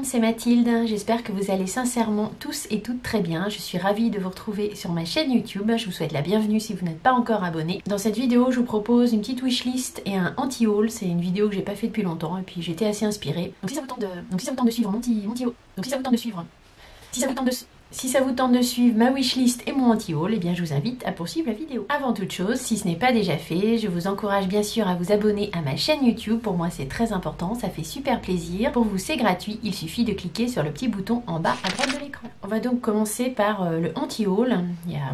monde, c'est Mathilde, j'espère que vous allez sincèrement tous et toutes très bien. Je suis ravie de vous retrouver sur ma chaîne YouTube, je vous souhaite la bienvenue si vous n'êtes pas encore abonné. Dans cette vidéo, je vous propose une petite wishlist et un anti-haul, c'est une vidéo que j'ai pas fait depuis longtemps et puis j'étais assez inspirée. Donc si ça vous tente de suivre si ça vous tente de suivre ma wishlist et mon anti-haul, eh bien je vous invite à poursuivre la vidéo. Avant toute chose, si ce n'est pas déjà fait, je vous encourage bien sûr à vous abonner à ma chaîne YouTube. Pour moi c'est très important, ça fait super plaisir. Pour vous c'est gratuit, il suffit de cliquer sur le petit bouton en bas à droite de l'écran. On va donc commencer par le anti-haul.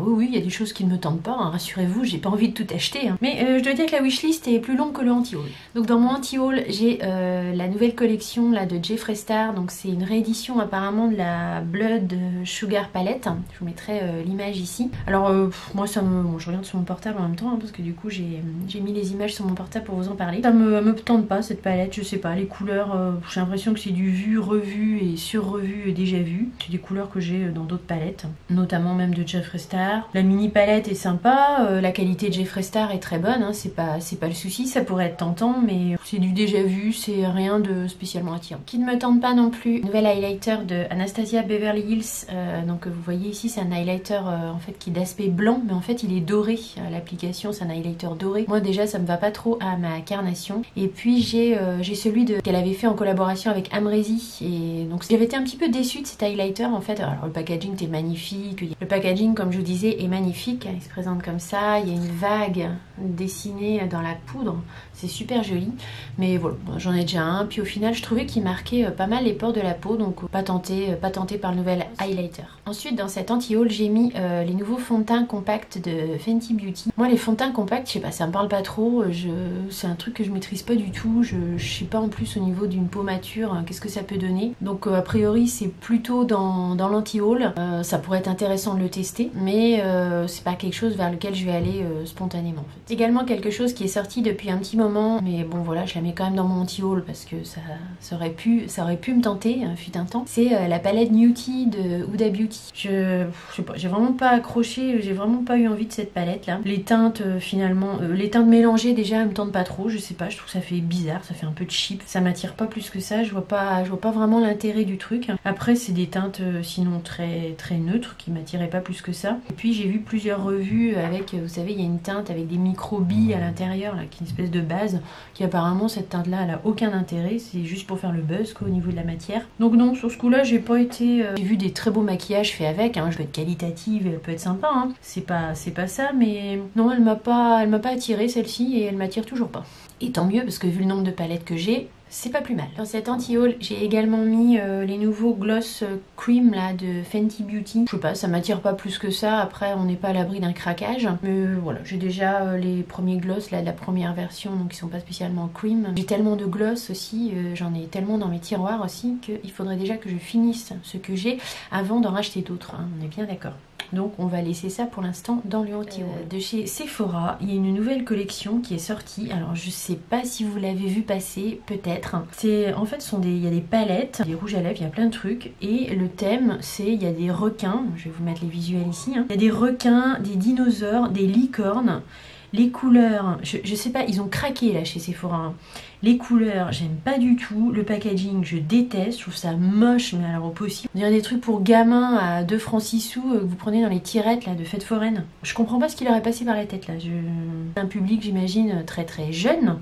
Oui, il y a des choses qui ne me tentent pas, hein, rassurez-vous, j'ai pas envie de tout acheter. Hein. Mais je dois dire que la wishlist est plus longue que le anti-haul. Donc dans mon anti-haul, j'ai la nouvelle collection là, de Jeffree Star. Donc c'est une réédition apparemment de la Blood Sugar Palette. Je vous mettrai l'image ici. Alors moi ça me... Bon, je regarde sur mon portable en même temps hein, parce que du coup j'ai mis les images sur mon portable pour vous en parler. Ça me tente pas cette palette, je sais pas, les couleurs, j'ai l'impression que c'est du vu, revu et sur-revu et déjà vu. C'est des couleurs que j'ai dans d'autres palettes, notamment même de Jeffree Star. La mini palette est sympa, la qualité de Jeffree Star est très bonne, hein, c'est pas le souci, ça pourrait être tentant mais c'est du déjà vu, c'est rien de spécialement attirant. Qui ne me tente pas non plus, nouvel highlighter de Anastasia Beverly Hills, donc vous voyez ici c'est un highlighter en fait qui est d'aspect blanc mais en fait il est doré, l'application c'est un highlighter doré. Moi déjà ça me va pas trop à ma carnation. Et puis j'ai celui qu'elle avait fait en collaboration avec Amrezy et donc j'avais été un petit peu déçue de cet highlighter en fait. Alors le packaging était magnifique, le packaging comme je vous disais est magnifique, il se présente comme ça, il y a une vague dessinée dans la poudre, c'est super joli mais voilà, j'en ai déjà un, puis au final je trouvais qu'il marquait pas mal les pores de la peau donc pas tenté par le nouvel highlighter. Ensuite dans cet anti-haul j'ai mis les nouveaux fonds de teint compacts de Fenty Beauty. Moi les fonds de teint compacts je sais pas, ça me parle pas trop, c'est un truc que je maîtrise pas du tout, je sais pas en plus au niveau d'une peau mature qu'est-ce que ça peut donner, donc a priori c'est plutôt dans l'anti-haul, ça pourrait être intéressant de le tester mais c'est pas quelque chose vers lequel je vais aller spontanément en fait. Également quelque chose qui est sorti depuis un petit moment mais bon voilà je la mets quand même dans mon anti-haul parce que ça aurait pu me tenter, fut un temps, c'est la palette Nudie de Huda Beauty. Je sais pas, j'ai vraiment pas accroché, j'ai vraiment pas eu envie de cette palette là. Les teintes finalement, les teintes mélangées déjà elles me tentent pas trop, je sais pas, je trouve que ça fait bizarre, ça fait un peu cheap, ça m'attire pas plus que ça, je vois pas vraiment l'intérêt du truc. Après c'est des teintes sinon très neutres qui m'attiraient pas plus que ça. Et puis j'ai vu plusieurs revues avec, vous savez il y a une teinte avec des micro-billes à l'intérieur là, qui est une espèce de base, qui apparemment cette teinte là elle a aucun intérêt, c'est juste pour faire le buzz quoi, au niveau de la matière. Donc non, sur ce coup là j'ai pas été... J'ai vu des très beaux maquillages faits avec, hein, je peux être qualitative, elle peut être sympa, hein. C'est pas ça, mais non elle m'a pas attirée celle-ci et elle m'attire toujours pas. Et tant mieux parce que vu le nombre de palettes que j'ai, c'est pas plus mal. Dans cet anti-haul, j'ai également mis les nouveaux gloss cream là de Fenty Beauty. Je sais pas, ça m'attire pas plus que ça. Après, on n'est pas à l'abri d'un craquage. Mais voilà, j'ai déjà les premiers gloss là de la première version, donc ils sont pas spécialement cream. J'ai tellement de gloss aussi, j'en ai tellement dans mes tiroirs aussi qu'il faudrait déjà que je finisse ce que j'ai avant d'en racheter d'autres. Hein, on est bien d'accord. Donc on va laisser ça pour l'instant dans le anti-haul. De chez Sephora, il y a une nouvelle collection qui est sortie. Alors je sais pas si vous l'avez vu passer, peut-être. C'est en fait il y a des palettes, des rouges à lèvres, il y a plein de trucs. Et le thème c'est il y a des requins. Je vais vous mettre les visuels ici. Hein. Il y a des requins, des dinosaures, des licornes. Les couleurs, je sais pas, ils ont craqué là chez Sephora. Hein. Les couleurs, j'aime pas du tout. Le packaging, je déteste. Je trouve ça moche, mais alors au possible. On dirait des trucs pour gamins à 2 francs 6 sous que vous prenez dans les tirettes là, de fêtes foraines. Je comprends pas ce qui leur est passé par la tête là. Un public, j'imagine, très jeune.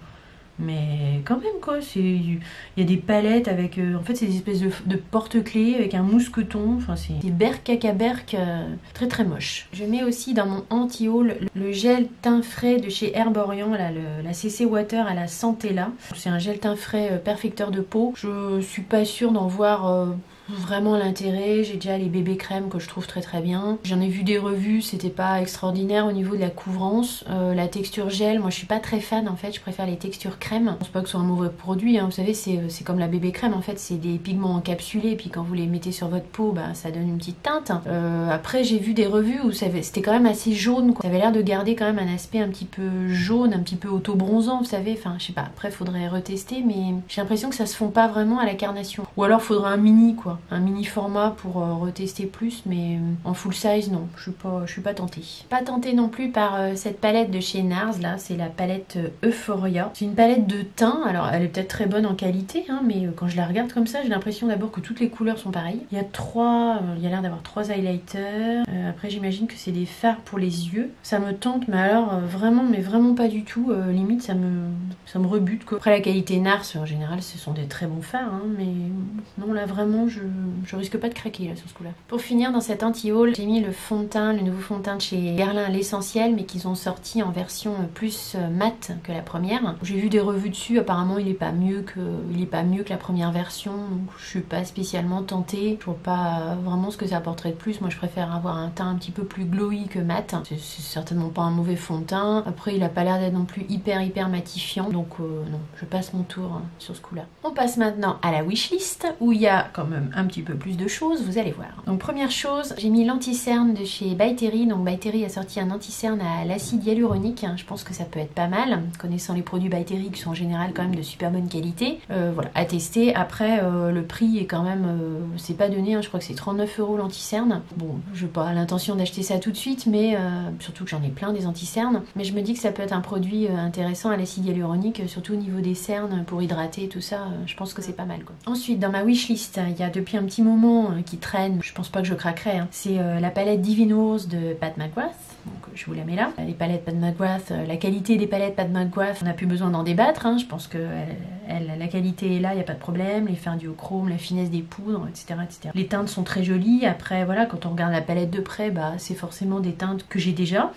Mais quand même quoi, il y a des palettes avec, en fait c'est des espèces de porte-clés avec un mousqueton, enfin c'est des berques cacaberques très moche. Je mets aussi dans mon anti-haul le gel teint frais de chez Herborian, là, la CC Water à la Centella. C'est un gel teint frais perfecteur de peau, je suis pas sûre d'en voir... vraiment l'intérêt. J'ai déjà les bébés crèmes que je trouve très bien. J'en ai vu des revues, c'était pas extraordinaire au niveau de la couvrance. La texture gel, moi je suis pas très fan en fait, je préfère les textures crème. Je pense pas que ce soit un mauvais produit, hein. Vous savez c'est comme la bébé crème en fait, c'est des pigments encapsulés et puis quand vous les mettez sur votre peau, bah, ça donne une petite teinte. Après j'ai vu des revues où c'était quand même assez jaune, quoi. Ça avait l'air de garder quand même un aspect un petit peu jaune, un petit peu auto-bronzant, vous savez, enfin je sais pas, après faudrait retester mais j'ai l'impression que ça se fond pas vraiment à la carnation. Ou alors faudrait un mini quoi. quoi. Un mini format pour retester plus, mais en full size, non, je suis pas tentée. Pas tentée non plus par cette palette de chez NARS, là, c'est la palette Euphoria. C'est une palette de teint, alors elle est peut-être très bonne en qualité, hein, mais quand je la regarde comme ça, j'ai l'impression d'abord que toutes les couleurs sont pareilles. Il y a l'air d'avoir 3 highlighters. Après, j'imagine que c'est des fards pour les yeux. Ça me tente, mais alors vraiment, mais vraiment pas du tout. Limite, ça me rebute, quoi. Après, la qualité NARS, en général, ce sont des très bons fards, hein, mais non, là, vraiment, je risque pas de craquer, là, sur ce coup-là. Pour finir, dans cet anti-haul, j'ai mis le fond de teint, le nouveau fond de teint de chez Guerlain, l'essentiel, mais qu'ils ont sorti en version plus mat que la première. J'ai vu des revues dessus, apparemment, il est pas mieux que la première version, donc je suis pas spécialement tentée. Je vois pas vraiment ce que ça apporterait de plus. Moi, je préfère avoir un teint un petit peu plus glowy que mat. C'est certainement pas un mauvais fond de teint. Après, il a pas l'air d'être non plus hyper matifiant, donc non, je passe mon tour sur ce coup-là. On passe maintenant à la wishlist, où il y a quand même un petit peu plus de choses, vous allez voir. Donc première chose, j'ai mis l'anti-cerne de chez By Terry. Donc By Terry a sorti un anti-cerne à l'acide hyaluronique. Je pense que ça peut être pas mal, connaissant les produits By Terry qui sont en général quand même de super bonne qualité. Voilà, à tester. Après, le prix est quand même, c'est pas donné, hein. Je crois que c'est 39 € l'anti-cerne. Bon, je n'ai pas l'intention d'acheter ça tout de suite, mais surtout que j'en ai plein des anti-cernes. Mais je me dis que ça peut être un produit intéressant à l'acide hyaluronique, surtout au niveau des cernes pour hydrater tout ça. Je pense que c'est pas mal, quoi. Ensuite, dans ma wishlist, il y a depuis un petit moment qui traîne, je pense pas que je craquerai, hein. C'est la palette Divine Rose de Pat McGrath. Donc je vous la mets là. Les palettes Pat McGrath, la qualité des palettes Pat McGrath, on n'a plus besoin d'en débattre, hein. Je pense que la qualité est là, il n'y a pas de problème. Les fards duochrome, la finesse des poudres, etc., etc. Les teintes sont très jolies. Après, voilà, quand on regarde la palette de près, bah, c'est forcément des teintes que j'ai déjà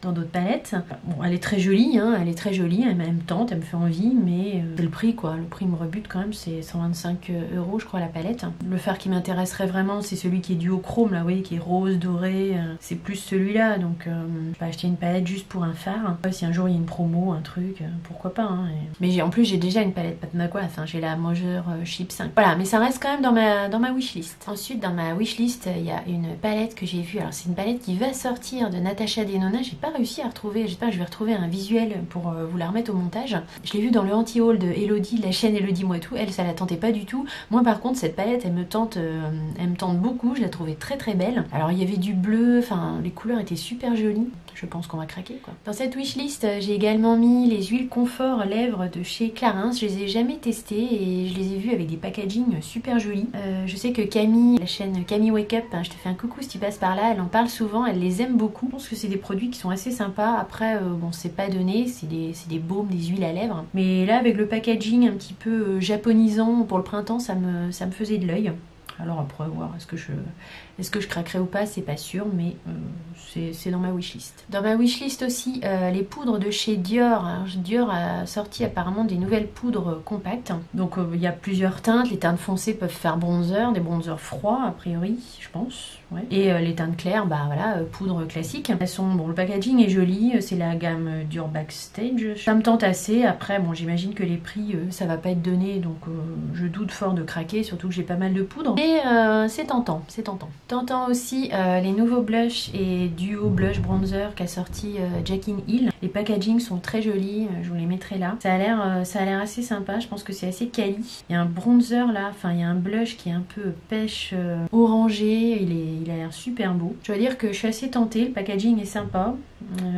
dans d'autres palettes. Bon, elle est très jolie, hein, elle est très jolie, elle me tente, elle me fait envie, mais c'est le prix, quoi. Le prix me rebute quand même, c'est 125 € je crois la palette. Le fard qui m'intéresserait vraiment, c'est celui qui est duochrome, là, vous voyez, qui est rose, doré, c'est plus celui-là, donc je vais acheter une palette juste pour un fard. Si un jour il y a une promo, un truc, pourquoi pas, hein. Mais en plus j'ai déjà une palette Pat McGrath, hein, j'ai la Moser Chip 5. Voilà, mais ça reste quand même dans ma wishlist. Ensuite, dans ma wishlist, il y a une palette que j'ai vue, alors c'est une palette qui va sortir de Natasha Denona, j'ai pas réussi à retrouver, j'espère que je vais retrouver un visuel pour vous la remettre au montage. Je l'ai vue dans le anti-haul de Elodie, la chaîne Elodie Moi Tout. Elle, ça la tentait pas du tout. Moi par contre, cette palette, elle me tente beaucoup, je la trouvais très très belle. Alors il y avait du bleu, enfin les couleurs étaient super jolies. Je pense qu'on va craquer, quoi. Dans cette wishlist, j'ai également mis les huiles confort lèvres de chez Clarins. Je les ai jamais testées et je les ai vues avec des packaging super jolis. Je sais que Camille, la chaîne Camille Wake Up, hein, je te fais un coucou si tu passes par là, elle en parle souvent, elle les aime beaucoup. Je pense que c'est des produits qui sont assez sympas. Après, bon, c'est pas donné, c'est des baumes, des huiles à lèvres. Mais là, avec le packaging un petit peu japonisant pour le printemps, ça me faisait de l'œil. Alors après, voir, est-ce que je craquerai ou pas, c'est pas sûr, mais c'est dans ma wishlist. Dans ma wishlist aussi, les poudres de chez Dior. Alors, Dior a sorti apparemment des nouvelles poudres compactes. Donc il y a plusieurs teintes. Les teintes foncées peuvent faire bronzer, des bronzers froids a priori, je pense. Ouais. Et les teintes claires, bah voilà, poudre classique. Elles sont, bon, le packaging est joli, c'est la gamme Dior Backstage. Ça me tente assez. Après, bon, j'imagine que les prix, ça va pas être donné, donc je doute fort de craquer, surtout que j'ai pas mal de poudre. Et c'est tentant, c'est tentant. Tentant aussi les nouveaux blushs et duo blush bronzer qu'a sorti Jackie Hill. Les packaging sont très jolis, je vous les mettrai là. Ça a l'air assez sympa, je pense que c'est assez quali. Il y a un bronzer là, enfin il y a un blush qui est un peu pêche orangé, il a l'air super beau. Je dois dire que je suis assez tentée, le packaging est sympa.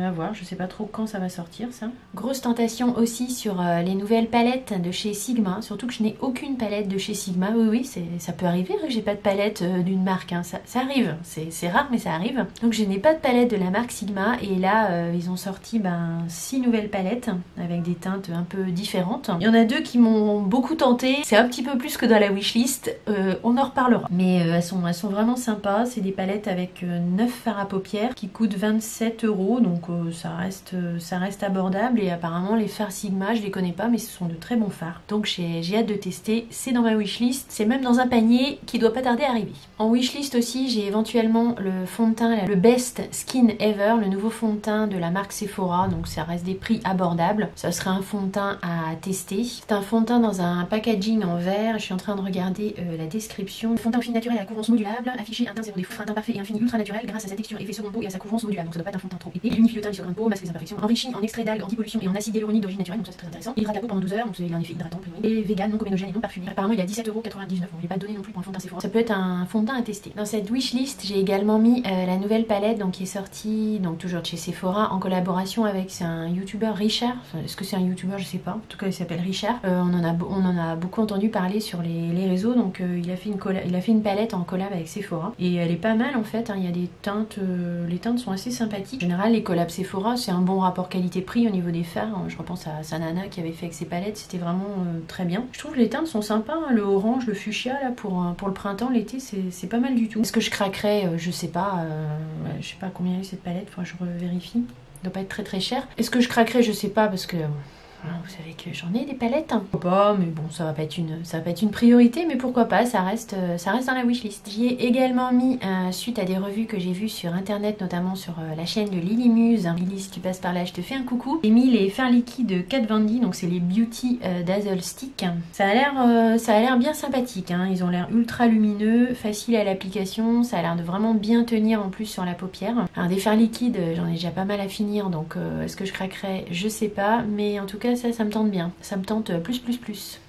À voir, je sais pas trop quand ça va sortir ça. Grosse tentation aussi sur les nouvelles palettes de chez Sigma, surtout que je n'ai aucune palette de chez Sigma. Oui, ça peut arriver que j'ai pas de palette d'une marque, hein. Ça arrive, c'est rare mais ça arrive. Donc je n'ai pas de palette de la marque Sigma et là ils ont sorti 6 nouvelles palettes avec des teintes un peu différentes. Il y en a 2 qui m'ont beaucoup tenté, c'est un petit peu plus que dans la wishlist, on en reparlera. Mais elles sont vraiment sympas, c'est des palettes avec 9 fards à paupières qui coûtent 27 €. Donc ça reste abordable et apparemment les fards Sigma je les connais pas mais ce sont de très bons fards, donc j'ai hâte de tester. C'est dans ma wishlist, c'est même dans un panier qui doit pas tarder à arriver. En wishlist aussi j'ai éventuellement le fond de teint, le Best Skin Ever, le nouveau fond de teint de la marque Sephora, donc ça reste des prix abordables. Ça serait un fond de teint à tester. C'est un fond de teint dans un packaging en verre, je suis en train de regarder la description. Le fond de teint au fil naturel à couvrance modulable, affiché un teint zéro défaut, un teint parfait et infini ultra naturel grâce à sa texture effet second peau et à sa couvrance modulable, donc ça doit pas être un fond de teint trop épais. il unifie le teint sur grain de peau, masque les imperfections, enrichi en extrait d'algues, anti-pollution et en acide hyaluronique d'origine naturelle, donc ça c'est très intéressant. Il hydrate la peau pendant 12 heures, donc il a un effet hydratant primé. Et vegan, non comédogène et non parfumé. Apparemment il a 17,99€, bon je l'ai pas donné non plus pour un fond de teint Sephora. Ça peut être un fond de teint à tester. Dans cette wishlist, j'ai également mis la nouvelle palette donc qui est sortie, donc toujours de chez Sephora, en collaboration avec un youtubeur Richard. Enfin, est-ce que c'est un youtubeur, je sais pas. En tout cas il s'appelle Richard. On en a beaucoup entendu parler sur les réseaux, donc il a fait une palette en collab avec Sephora. Et elle est pas mal en fait, hein. Il y a des teintes, les teintes sont assez sympathiques. En général les collabs Sephora c'est un bon rapport qualité-prix au niveau des fards. Je repense à Sanana qui avait fait avec ses palettes, c'était vraiment très bien. Je trouve que les teintes sont sympas, hein. Le orange, le fuchsia là pour le printemps, l'été c'est pas mal du tout. Est-ce que je craquerais? Je sais pas combien est cette palette, faudra que je vérifie. Elle doit pas être très très cher. Est-ce que je craquerais? Je sais pas parce que vous savez que j'en ai des palettes. Pourquoi pas, mais bon, ça va pas être une priorité, mais pourquoi pas, ça reste dans la wishlist. J'y ai également mis, suite à des revues que j'ai vues sur internet, notamment sur la chaîne de Lily Muse. Lily, si tu passes par là, je te fais un coucou. J'ai mis les fards liquides de Kat Von D, donc c'est les Beauty Dazzle Stick. Ça a l'air bien sympathique, hein. Ils ont l'air ultra lumineux, facile à l'application, ça a l'air de vraiment bien tenir en plus sur la paupière. Alors des fards liquides, j'en ai déjà pas mal à finir, donc est-ce que je craquerais? Je sais pas, mais en tout cas ça me tente bien, ça me tente plus.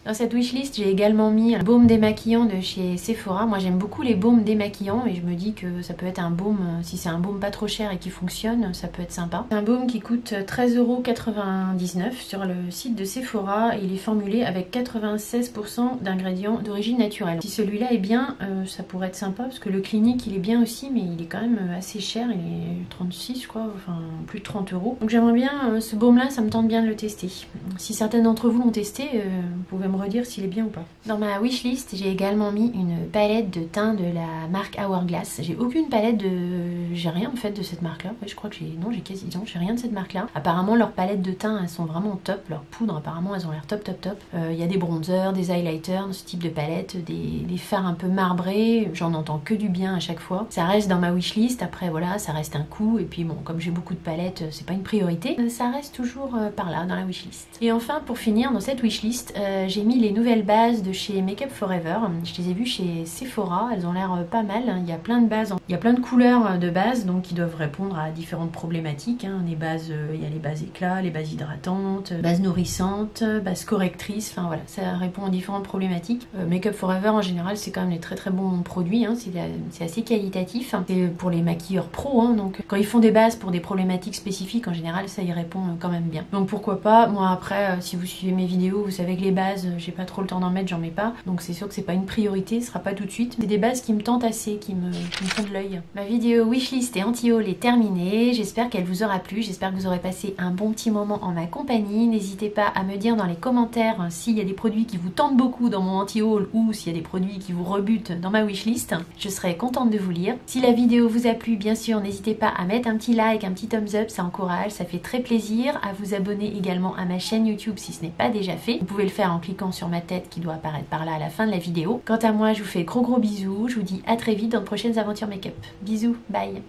Dans cette wishlist j'ai également mis un baume démaquillant de chez Sephora. Moi j'aime beaucoup les baumes démaquillants et je me dis que ça peut être un baume, si c'est un baume pas trop cher et qui fonctionne, ça peut être sympa. C'est un baume qui coûte 13,99€ sur le site de Sephora et il est formulé avec 96% d'ingrédients d'origine naturelle. Si celui-là est bien, ça pourrait être sympa parce que le clinique il est bien aussi, mais il est quand même assez cher, il est 36 je crois, enfin plus de 30€. Donc j'aimerais bien ce baume là, ça me tente bien de le tester. Si certains d'entre vous l'ont testé, vous pouvez me redire s'il est bien ou pas. Dans ma wishlist, j'ai également mis une palette de teint de la marque Hourglass. J'ai aucune palette j'ai rien en fait de cette marque là. Ouais, je crois que j'ai rien de cette marque là. Apparemment leurs palettes de teint elles sont vraiment top. Leurs poudres apparemment elles ont l'air top. Il y a des bronzers, des highlighters dans ce type de palette, des fards un peu marbrés. J'en entends que du bien à chaque fois. Ça reste dans ma wishlist. Après voilà, ça reste un coup. Et puis bon, comme j'ai beaucoup de palettes, c'est pas une priorité. Ça reste toujours par là dans la wishlist. Et enfin pour finir dans cette wishlist, j'ai mis les nouvelles bases de chez Make Up Forever. Je les ai vues chez Sephora, elles ont l'air pas mal. Il y a plein de bases, il y a plein de couleurs de bases donc qui doivent répondre à différentes problématiques. Les bases, il y a les bases éclats, les bases hydratantes, bases nourrissantes, bases correctrices, enfin voilà, ça répond à différentes problématiques. Make Up Forever en général c'est quand même des très bons produits, c'est assez qualitatif. C'est pour les maquilleurs pros, donc quand ils font des bases pour des problématiques spécifiques en général ça y répond quand même bien. Donc pourquoi pas, moi après si vous suivez mes vidéos vous savez que les bases j'ai pas trop le temps d'en mettre, j'en mets pas, donc c'est sûr que c'est pas une priorité, ce sera pas tout de suite. C'est des bases qui me tentent assez, qui me font de l'œil. Ma vidéo wishlist et anti-haul est terminée, j'espère qu'elle vous aura plu, j'espère que vous aurez passé un bon petit moment en ma compagnie. N'hésitez pas à me dire dans les commentaires s'il y a des produits qui vous tentent beaucoup dans mon anti-haul ou s'il y a des produits qui vous rebutent dans ma wishlist, je serai contente de vous lire. Si la vidéo vous a plu, bien sûr n'hésitez pas à mettre un petit like, un petit thumbs up, ça encourage, ça fait très plaisir, à vous abonner également à ma chaîne YouTube si ce n'est pas déjà fait. Vous pouvez le faire en cliquant sur ma tête qui doit apparaître par là à la fin de la vidéo. Quant à moi, je vous fais gros bisous, je vous dis à très vite dans de prochaines aventures make-up. Bisous, bye.